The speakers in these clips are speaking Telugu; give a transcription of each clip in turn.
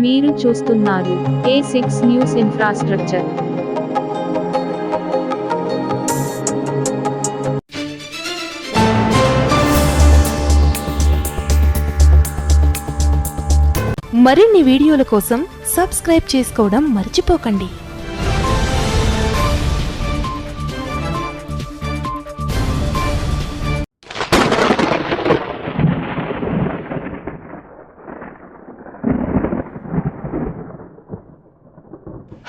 మీరు చూస్తున్నారు A6 న్యూస్ ఇన్ఫ్రాస్ట్రక్చర్. మరిన్ని వీడియోల కోసం సబ్స్క్రైబ్ చేసుకోవడం మర్చిపోకండి.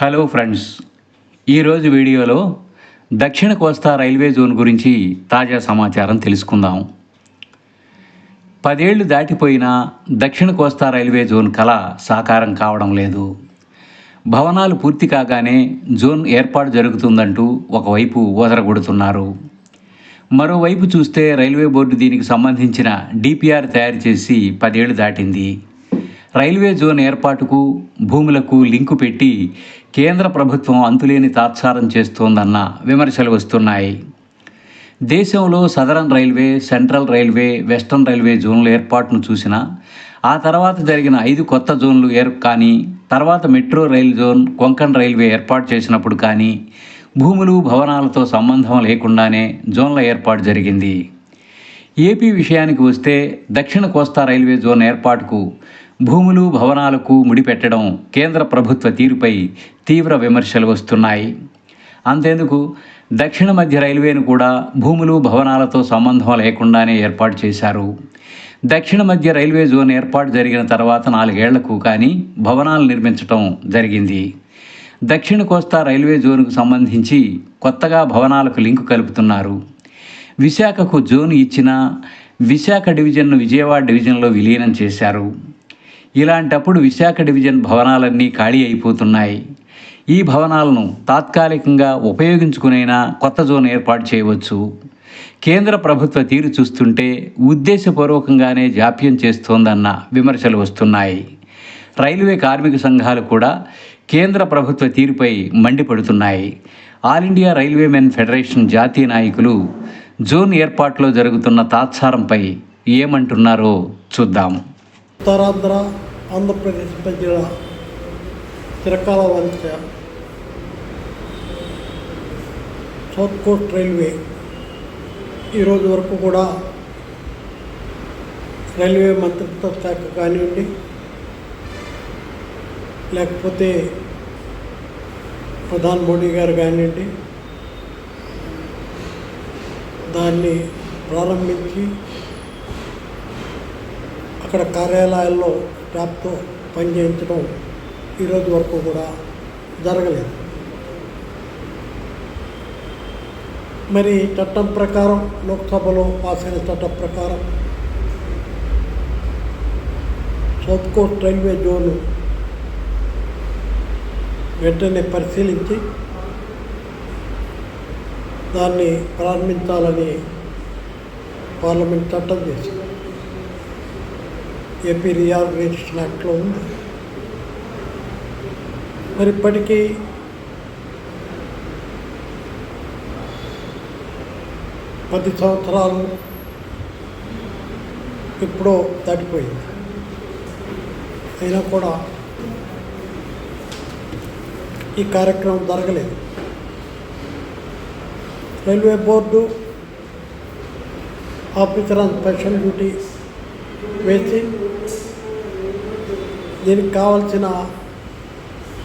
హలో ఫ్రెండ్స్, ఈరోజు వీడియోలో దక్షిణ కోస్తా రైల్వే జోన్ గురించి తాజా సమాచారం తెలుసుకుందాం. 10 ఏళ్లు దాటిపోయినా దక్షిణ కోస్తా రైల్వే జోన్ కళ సాకారం కావడం లేదు. భవనాలు పూర్తి కాగానే జోన్ ఏర్పాటు జరుగుతుందంటూ ఒకవైపు ఊదరగొడుతున్నారు. మరోవైపు చూస్తే రైల్వే బోర్డు దీనికి సంబంధించిన డిపిఆర్ తయారు చేసి 10 ఏళ్లు దాటింది. రైల్వే జోన్ ఏర్పాటుకు భూములకు లింకు పెట్టి కేంద్ర ప్రభుత్వం అంతులేని తాత్సారం చేస్తోందన్న విమర్శలు వస్తున్నాయి. దేశంలో southern railway, central railway, western railway జోన్ల ఏర్పాటును చూసినా ఆ తర్వాత జరిగిన 5 కొత్త జోన్లు కానీ, తర్వాత metro rail zone, Konkan railway ఏర్పాటు చేసినప్పుడు కానీ భూములు భవనాలతో సంబంధం లేకుండానే జోన్ల ఏర్పాటు జరిగింది. ఏపీ విషయానికి వస్తే దక్షిణ కోస్తా రైల్వే జోన్ ఏర్పాటుకు భూములు భవనాలకు ముడిపెట్టడం కేంద్ర ప్రభుత్వ తీరుపై తీవ్ర విమర్శలు వస్తున్నాయి. అంతేందుకు దక్షిణ మధ్య రైల్వేను కూడా భూములు భవనాలతో సంబంధం లేకుండానే ఏర్పాటు చేశారు. దక్షిణ మధ్య రైల్వే జోన్ ఏర్పాటు జరిగిన తర్వాత 4 ఏళ్లకు కానీ భవనాలు నిర్మించడం జరిగింది. దక్షిణ కోస్తా రైల్వే జోన్కు సంబంధించి కొత్తగా భవనాలకు లింకు కలుపుతున్నారు. విశాఖకు జోన్ ఇచ్చినా విశాఖ డివిజన్ను విజయవాడ డివిజన్లో విలీనం చేశారు. ఇలాంటప్పుడు విశాఖ డివిజన్ భవనాలన్నీ ఖాళీ అయిపోతున్నాయి. ఈ భవనాలను తాత్కాలికంగా ఉపయోగించుకునైనా కొత్త జోన్ ఏర్పాటు చేయవచ్చు. కేంద్ర ప్రభుత్వ తీరు చూస్తుంటే ఉద్దేశపూర్వకంగానే జాప్యం చేస్తోందన్న విమర్శలు వస్తున్నాయి. రైల్వే కార్మిక సంఘాలు కూడా కేంద్ర ప్రభుత్వ తీరుపై మండిపడుతున్నాయి. All India railway men federation జాతీయ నాయకులు జోన్ ఏర్పాటులో జరుగుతున్న తాత్సారంపై ఏమంటున్నారో చూద్దాం. ఉత్తరాంధ్ర, ఆంధ్రప్రదేశ్ మధ్య చిరకాల వంచ సౌత్ కోస్ట్ రైల్వే ఈరోజు వరకు కూడా రైల్వే మంత్రిత్వ శాఖ కానివ్వండి, లేకపోతే ప్రధాని మోడీ గారు కానివ్వండి, దాన్ని ప్రారంభించి అక్కడ కార్యాలయాల్లో స్టాఫ్తో పనిచేయించడం ఈరోజు వరకు కూడా జరగలేదు. మరి చట్టం ప్రకారం, లోక్సభలో పాస్ అయిన చట్టం ప్రకారం సౌత్ కోస్ట్ రైల్వే జోను వెంటనే పరిశీలించి దాన్ని ప్రారంభించాలని పార్లమెంట్ చట్టం చేసింది. ఏపీ రీఆర్గనైజేషన్ యాక్ట్లో ఉంది. మరి ఇప్పటికీ పది సంవత్సరాలు ఎప్పుడో దాటిపోయింది. అయినా కూడా ఈ కార్యక్రమం జరగలేదు. Railway board officer on special duty వేసి దీనికి కావాల్సిన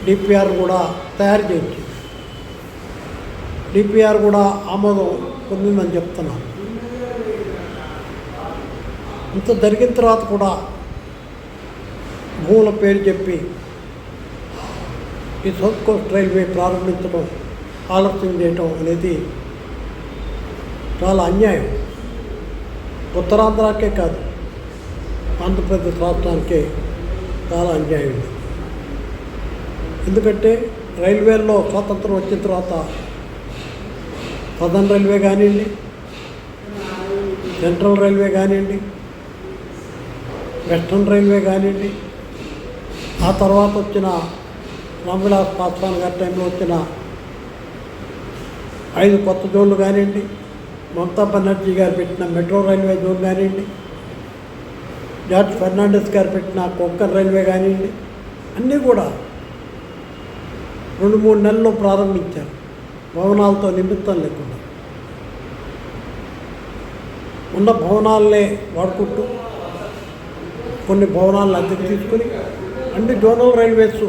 డిపిఆర్ కూడా తయారు చేయించి డిపిఆర్ కూడా ఆమోదం పొందిందని చెప్తున్నాను. ఇంత జరిగిన తర్వాత కూడా భూముల పేరు చెప్పి ఈ సౌత్ కోస్ట్ రైల్వే ప్రారంభించడం, ఆలస్యం చేయటం అనేది చాలా అన్యాయం. ఉత్తరాంధ్రకే కాదు, ఆంధ్రప్రదేశ్ రాష్ట్రానికే చాలా అన్యాయం. ఎందుకంటే రైల్వేల్లో స్వాతంత్రం వచ్చిన తర్వాత సదర్న్ రైల్వే కానివ్వండి, సెంట్రల్ రైల్వే కానివ్వండి, వెస్టర్న్ రైల్వే కానివ్వండి, ఆ తర్వాత వచ్చిన రామ్విలాస్ పాస్వాన్ గారి టైంలో వచ్చిన 5 కొత్త జోన్లు కానివ్వండి, మమతా బెనర్జీ గారు పెట్టిన మెట్రో రైల్వే జోన్ కానివ్వండి, జార్జ్ ఫెర్నాండెస్ గారు పెట్టిన కొంకణ్ రైల్వే కానివ్వండి, అన్నీ కూడా 2-3 నెలల్లో ప్రారంభించారు, భవనాలతో నిమిత్తం లేకుండా. ఉన్న భవనాలనే వాడుకుంటూ కొన్ని భవనాలను అద్దెకు తీసుకుని అన్ని జోనల్ రైల్వేస్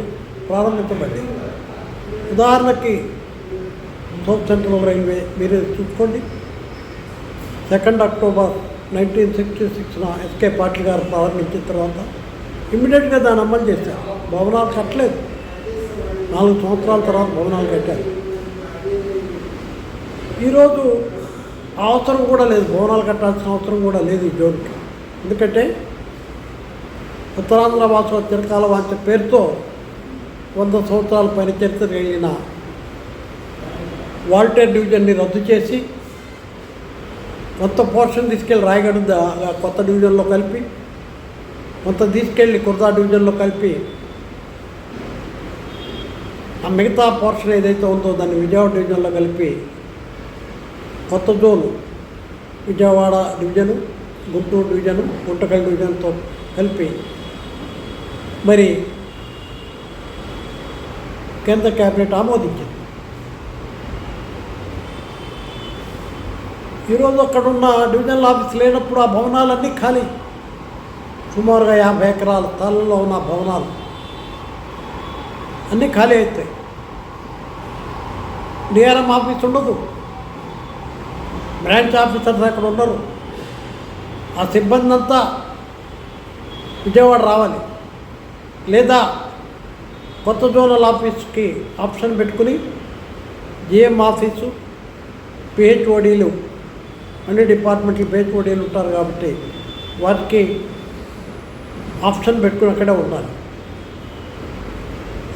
ప్రారంభించబడ్డాయి. ఉదాహరణకి సౌత్ సెంట్రల్ రైల్వే మీరే చూసుకోండి. 2 అక్టోబర్ 1966 ఎస్కే పాటిల్ గారు ప్రారంభించిన తర్వాత ఇమ్మీడియట్గా దాన్ని అమలు చేశారు. భవనాలు కట్టలేదు, 4 సంవత్సరాల తర్వాత భవనాలు కట్టారు. ఈరోజు అవసరం కూడా లేదు, భవనాలు కట్టాల్సిన అవసరం కూడా లేదు ఈ జోన్కి. ఎందుకంటే ఉత్తరాంధ్ర వాసుల చిరకాల వాంఛ పేరుతో 100 సంవత్సరాల పైన చరిత్ర కలిగిన వాల్టేర్ డివిజన్ని రద్దు చేసి కొంత పోర్షన్ తీసుకెళ్ళి రాయగఢ కొత్త డివిజన్లో కలిపి, కొంత తీసుకెళ్ళి కుర్దా డివిజన్లో కలిపి, ఆ మిగతా పోర్షన్ ఏదైతే ఉందో దాన్ని విజయవాడ డివిజన్లో కలిపి కొత్త zone Vijayawada division, Guntur division, Guntakal డివిజన్తో కలిపి మరి కేంద్ర క్యాబినెట్ ఆమోదించింది. ఈరోజు అక్కడున్న డివిజనల్ ఆఫీస్ లేనప్పుడు ఆ భవనాలన్నీ ఖాళీ. సుమారుగా 50 ఎకరాల స్థలంలో ఉన్న భవనాలు అన్నీ ఖాళీ అవుతాయి. డిఆర్ఎం ఆఫీస్ ఉండదు, బ్రాంచ్ ఆఫీసర్స్ అక్కడ ఉండరు. ఆ సిబ్బంది అంతా విజయవాడ రావాలి, లేదా కొత్త జోనల్ ఆఫీస్కి ఆప్షన్ పెట్టుకుని జిఎం ఆఫీసు, పిహెచ్ఓడీలు, అన్ని డిపార్ట్మెంట్లు పిహెచ్ఓడీలు ఉంటారు కాబట్టి వాటికి ఆప్షన్ పెట్టుకుని అక్కడే ఉండాలి.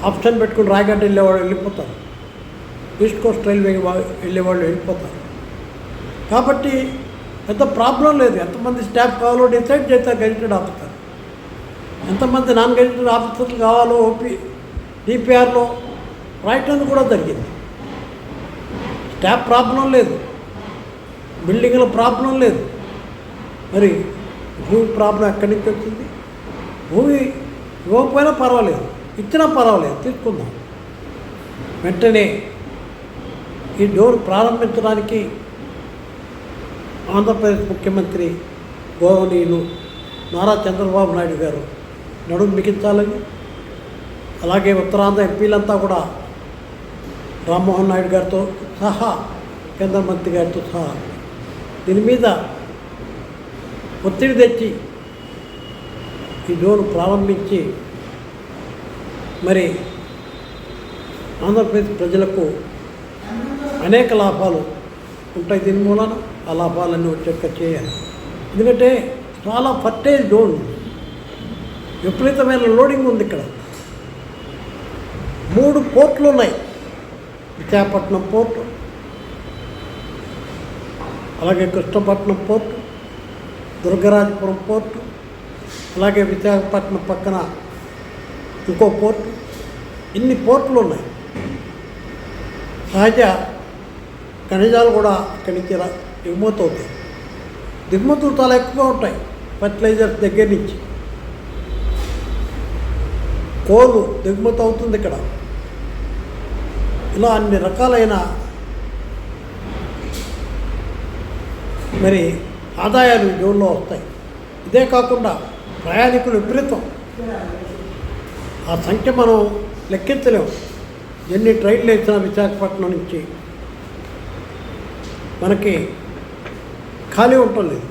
ఆప్షన్ పెట్టుకుని రాయగడ్డ వెళ్ళేవాళ్ళు వెళ్ళిపోతారు, ఈస్ట్ కోస్ట్ రైల్వే వెళ్ళేవాళ్ళు వెళ్ళిపోతారు. కాబట్టి పెద్ద ప్రాబ్లం లేదు. ఎంతమంది స్టాఫ్ కావాలో డిసైడ్ చేస్తారు గెజిటెడ్ ఆఫీసర్, ఎంతమంది నాన్ గెజిటెడ్ ఆఫీసర్లు కావాలో ఓపీ డిపిఆర్లో రాయటం కూడా జరిగింది. స్టాఫ్ ప్రాబ్లం లేదు, బిల్డింగ్ల ప్రాబ్లం లేదు. మరి భూమి ప్రాబ్లం ఎక్కడి నుంచి వచ్చింది? భూమి ఇవ్వకపోయినా పర్వాలేదు, ఇచ్చినా పర్వాలేదు, తీసుకుందాం. వెంటనే ఈ డోర్ ప్రారంభించడానికి ఆంధ్రప్రదేశ్ ముఖ్యమంత్రి గౌరవనీయులు నారా చంద్రబాబు నాయుడు గారు నడుము బిగించాలని, అలాగే ఉత్తరాంధ్ర ఎంపీలంతా కూడా రామ్మోహన్ నాయుడు గారితో సహా, కేంద్ర మంత్రి గారితో సహా దీని మీద ఒత్తిడి తెచ్చి ఈ జోన్ ప్రారంభించి మరి ఆంధ్రప్రదేశ్ ప్రజలకు అనేక లాభాలు ఉంటాయి. దీని మూలన ఆ లాభాలన్నీ వచ్చేట్టు చేయాలి. ఎందుకంటే చాలా ఫర్టైల్ జోన్, విపరీతమైన లోడింగ్ ఉంది. ఇక్కడ 3 పోర్ట్లు ఉన్నాయి. విశాఖపట్నం పోర్టు, అలాగే కృష్ణపట్నం పోర్టు, దుర్గరాజపురం పోర్టు, అలాగే విశాఖపట్నం పక్కన ఇంకో పోర్టు. ఇన్ని పోర్టులు ఉన్నాయి. సహజ ఖనిజాలు కూడా ఇక్కడి నుంచి దిగుమతి అవుతాయి. దిగుమతులు చాలా ఎక్కువగా ఉంటాయి. ఫర్టిలైజర్స్ దగ్గర నుంచి కోలు దిగుమతి అవుతుంది ఇక్కడ. ఇలా అన్ని రకాలైన మరి ఆదాయాలు జోన్లో వస్తాయి. ఇదే కాకుండా ప్రయాణికులు విపరీతం, ఆ సంఖ్య మనం లెక్కించలేము. ఎన్ని ట్రైన్లు వేసినా విశాఖపట్నం నుంచి మనకి ఖాళీ ఉండలేదు.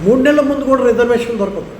3 నెలల ముందు కూడా రిజర్వేషన్ దొరకదు.